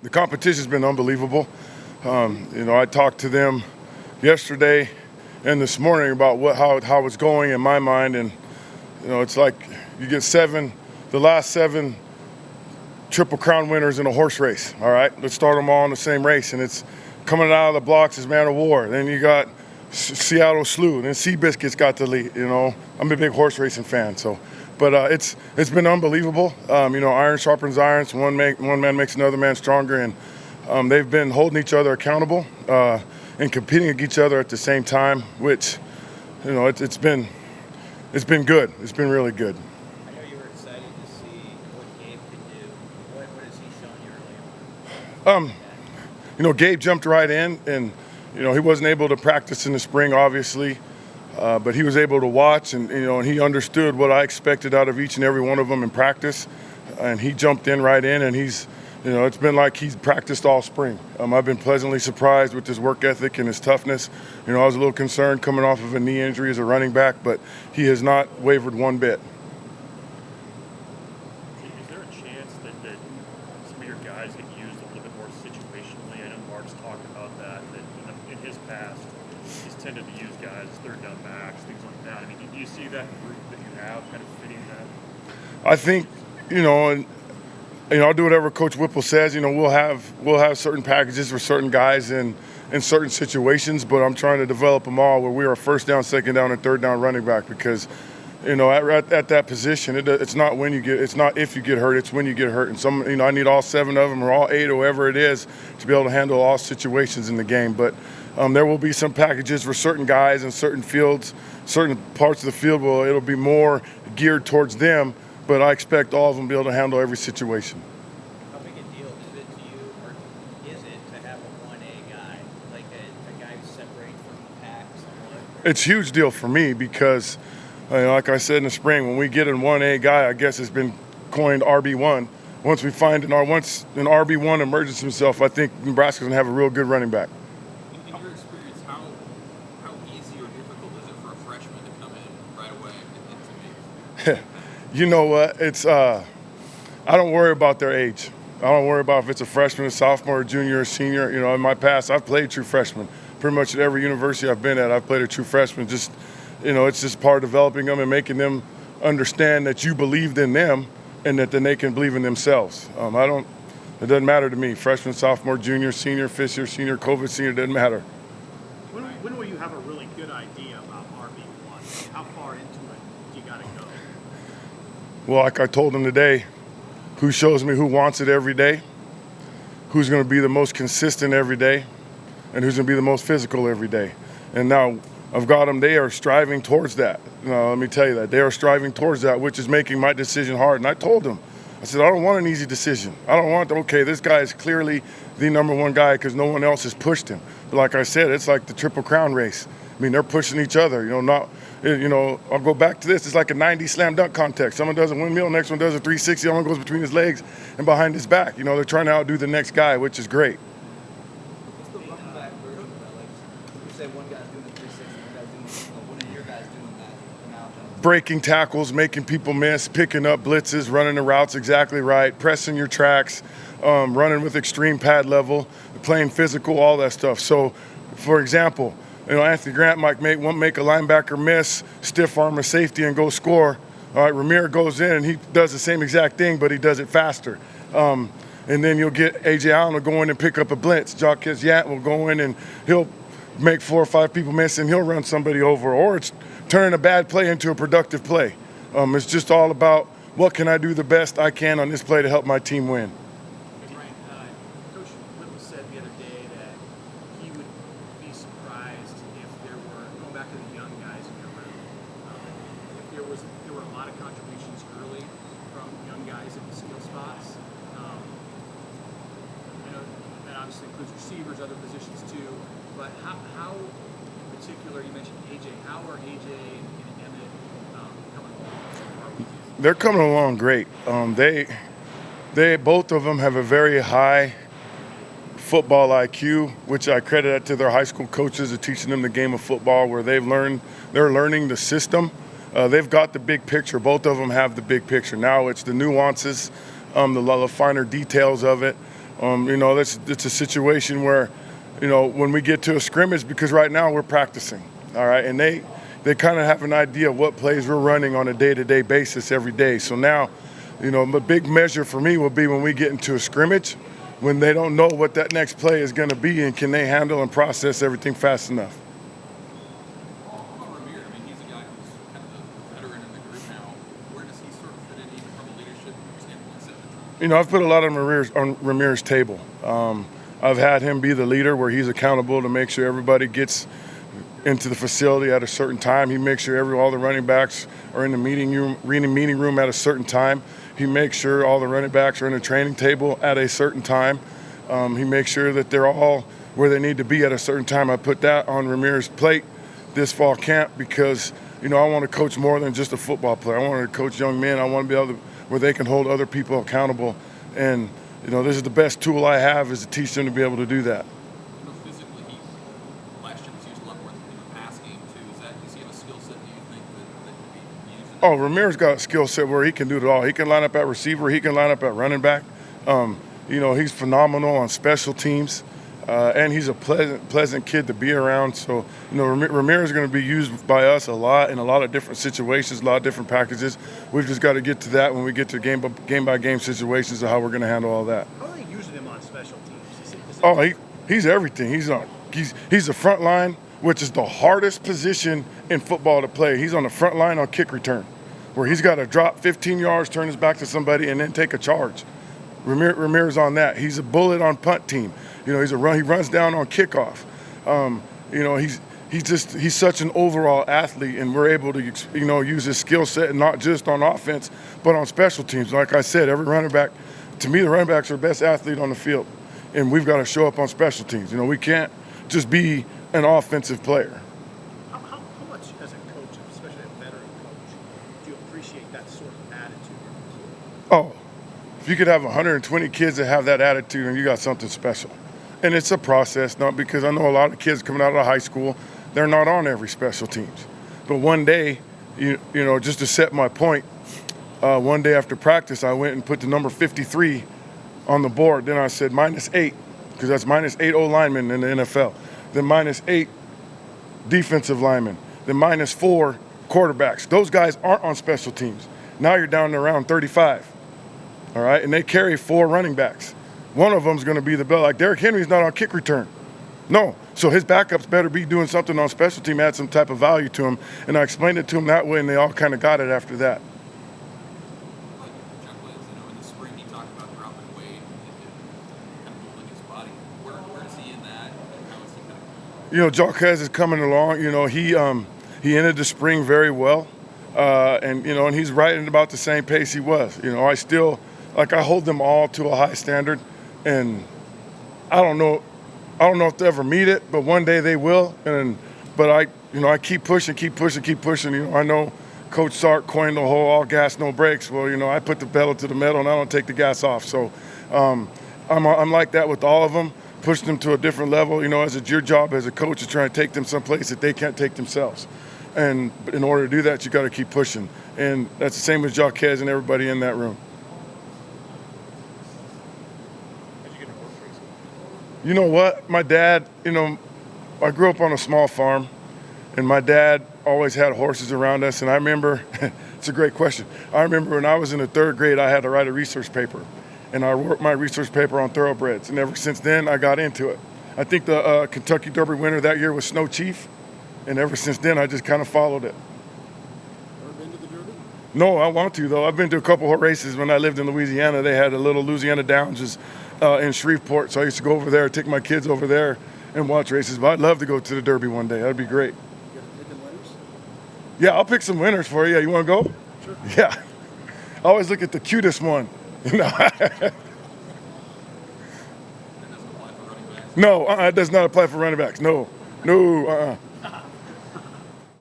The competition's been unbelievable. I talked to them yesterday and this morning about how it's going in my mind, and it's like you get the last seven Triple Crown winners in a horse race. All right, let's start them all in the same race, and it's coming out of the blocks is Man of War. Then you got Seattle Slew, then Seabiscuit's got the lead. I'm a big horse racing fan, but it's been unbelievable. Iron sharpens iron, so one man makes another man stronger, and they've been holding each other accountable and competing against each other at the same time, which it's been good. It's been really good. I know you were excited to see what Gabe could do. What has he shown you early on? Gabe jumped right in, and he wasn't able to practice in the spring, obviously, but he was able to watch, and he understood what I expected out of each and every one of them in practice, and he jumped in right in, and it's been like he's practiced all spring. I've been pleasantly surprised with his work ethic and his toughness. I was a little concerned coming off of a knee injury as a running back, but he has not wavered one bit. Is there a chance that some of your guys get used a little bit more situationally? I know Mark's talked about that in his past, he's tended to use guys as third down backs, things like that. I mean, do you see that group that you have kind of fitting that? I think, I'll do whatever Coach Whipple says. We'll have certain packages for certain guys in certain situations, but I'm trying to develop them all where we are first down, second down, and third down running back because, at that position, it's not if you get hurt, it's when you get hurt. And I need all 7 of them or all 8 or whoever it is to be able to handle all situations in the game. But there will be some packages for certain guys in certain fields, certain parts of the field where it'll be more geared towards them. But I expect all of them to be able to handle every situation. How big a deal is it to you, or is it to have a 1A guy, like a guy who separates from the pack somewhat? It's a huge deal for me because, like I said in the spring, when we get an 1A guy, I guess it's been coined RB1. Once an RB1 emerges himself, I think Nebraska's going to have a real good running back. In your experience, how easy or difficult is it for a freshman to come in right away and to make? You know what? It's I don't worry about their age. I don't worry about if it's a freshman, a sophomore, a junior, a senior. In my past, I've played true freshmen. Pretty much at every university I've been at, I've played a true freshman. Just, it's just part of developing them and making them understand that you believed in them and that then they can believe in themselves. It doesn't matter to me. Freshman, sophomore, junior, senior, fifth year, senior, COVID senior, doesn't matter. When will you have a really good idea about RB1? How far into it do you got to go? Well, like I told them today, who shows me who wants it every day, who's going to be the most consistent every day, and who's going to be the most physical every day. And now I've got them, they are striving towards that. Let me tell you that. They are striving towards that, which is making my decision hard. And I told them, I said, I don't want an easy decision. I don't want, this guy is clearly the number one guy because no one else has pushed him. But like I said, it's like the Triple Crown race. I mean, they're pushing each other, I'll go back to this. It's like a 90 slam dunk contest. Someone does a windmill, next one does a 360. One goes between his legs and behind his back. They're trying to outdo the next guy, which is great. What's the running back version of that? Like, you say one guy's doing the 360, one guy's doing one of your guys doing that now. Breaking tackles, making people miss, picking up blitzes, running the routes exactly right, pressing your tracks, running with extreme pad level, playing physical, all that stuff. So, for example, Anthony Grant might make a linebacker miss, stiff arm a safety, and go score. All right, Ramir goes in and he does the same exact thing, but he does it faster. And then you'll get A.J. Allen will go in and pick up a blitz. Jacques Yant will go in and he'll make 4 or 5 people miss and he'll run somebody over. Or it's turning a bad play into a productive play. It's just all about what can I do the best I can on this play to help my team win. Bryan, Coach Whipple said the other day that he would be surprised if there were, going back to the young guys in your room, if there were a lot of contributions early from young guys at the skill spots. I know that obviously includes receivers, other positions too, but how in particular, you mentioned AJ, how are AJ and Emmett coming along? They're coming along great. They both of them have a very high football IQ, which I credit to their high school coaches of teaching them the game of football, where they're learning the system. They've got the big picture. Both of them have the big picture. Now it's the nuances, the finer details of it. It's a situation where, when we get to a scrimmage, because right now we're practicing, all right, and they kind of have an idea of what plays we're running on a day-to-day basis every day. So now, a big measure for me will be when we get into a scrimmage, when they don't know what that next play is going to be, and can they handle and process everything fast enough. Well, Ramir, I mean, he's a guy who's kind of the veteran in the group now. Where does he sort of fit in even from a leadership standpoint? I've put a lot of on Ramir's table. I've had him be the leader where he's accountable to make sure everybody gets into the facility at a certain time. He makes sure all the running backs are in the meeting room at a certain time. He makes sure all the running backs are in the training table at a certain time. He makes sure that they're all where they need to be at a certain time. I put that on Ramir's plate this fall camp because, I want to coach more than just a football player. I want to coach young men. I want to be able to where they can hold other people accountable. And, this is the best tool I have is to teach them to be able to do that. Physically, last year was used a lot more in the pass game too. Does he have a skill set, do you think, that could be used? Oh, Ramir's got a skill set where he can do it all. He can line up at receiver. He can line up at running back. He's phenomenal on special teams. And he's a pleasant kid to be around. So, Ramir is going to be used by us a lot in a lot of different situations, a lot of different packages. We've just got to get to that when we get to game-by-game situations of how we're going to handle all that. How are they using him on special teams? He's everything. He's the front line, which is the hardest position in football to play. He's on the front line on kick return, where he's got to drop 15 yards, turn his back to somebody, and then take a charge. Ramir's on that. He's a bullet on punt team. He runs down on kickoff. He's such an overall athlete, and we're able to use his skill set, and not just on offense, but on special teams. Like I said, every running back, to me, the running backs are the best athlete on the field, and we've got to show up on special teams. We can't just be an offensive player. How much, as a coach, especially a veteran coach, do you appreciate that sort of attitude? Oh, if you could have 120 kids that have that attitude, and you got something special. And it's a process, not because I know a lot of kids coming out of high school, they're not on every special teams. But one day, just to set my point, one day after practice, I went and put the number 53 on the board. Then I said -8, because that's -8 O-linemen in the NFL. Then -8 defensive linemen. Then -4 quarterbacks. Those guys aren't on special teams. Now you're down to around 35. All right, and they carry 4 running backs. One of them's going to be the bell. Like Derrick Henry's not on kick return. No. So his backups better be doing something on special team, add some type of value to him. And I explained it to him that way, and they all kind of got it after that. Like Chuck Liz, in the spring he talked about dropping weight and kind of molding his body. Where is he in that? And how is he kind of? Jaquez is coming along. He ended the spring very well. And he's right at about the same pace he was. I hold them all to a high standard, and I don't know if they'll ever meet it, but one day they will. But I keep pushing. I know Coach Sark coined the whole all gas, no brakes. Well, I put the pedal to the metal and I don't take the gas off. So I'm like that with all of them, push them to a different level. As it's your job as a coach to try and take them someplace that they can't take themselves. And in order to do that, you got to keep pushing. And that's the same with Jaquez and everybody in that room. You know what? My dad, I grew up on a small farm, and my dad always had horses around us. And I remember, it's a great question. I remember when I was in the 3rd grade, I had to write a research paper. And I wrote my research paper on thoroughbreds. And ever since then, I got into it. I think the Kentucky Derby winner that year was Snow Chief. And ever since then, I just kind of followed it. Ever been to the Derby? No, I want to, though. I've been to a couple of races when I lived in Louisiana. They had a little Louisiana Downs in Shreveport, so I used to go over there, take my kids over there and watch races. But I'd love to go to the Derby one day. That'd be great. You ever picking winners? Yeah, I'll pick some winners for you. You want to go? Sure. Yeah. I always look at the cutest one. That doesn't apply for running backs. No, it does not apply for running backs. No.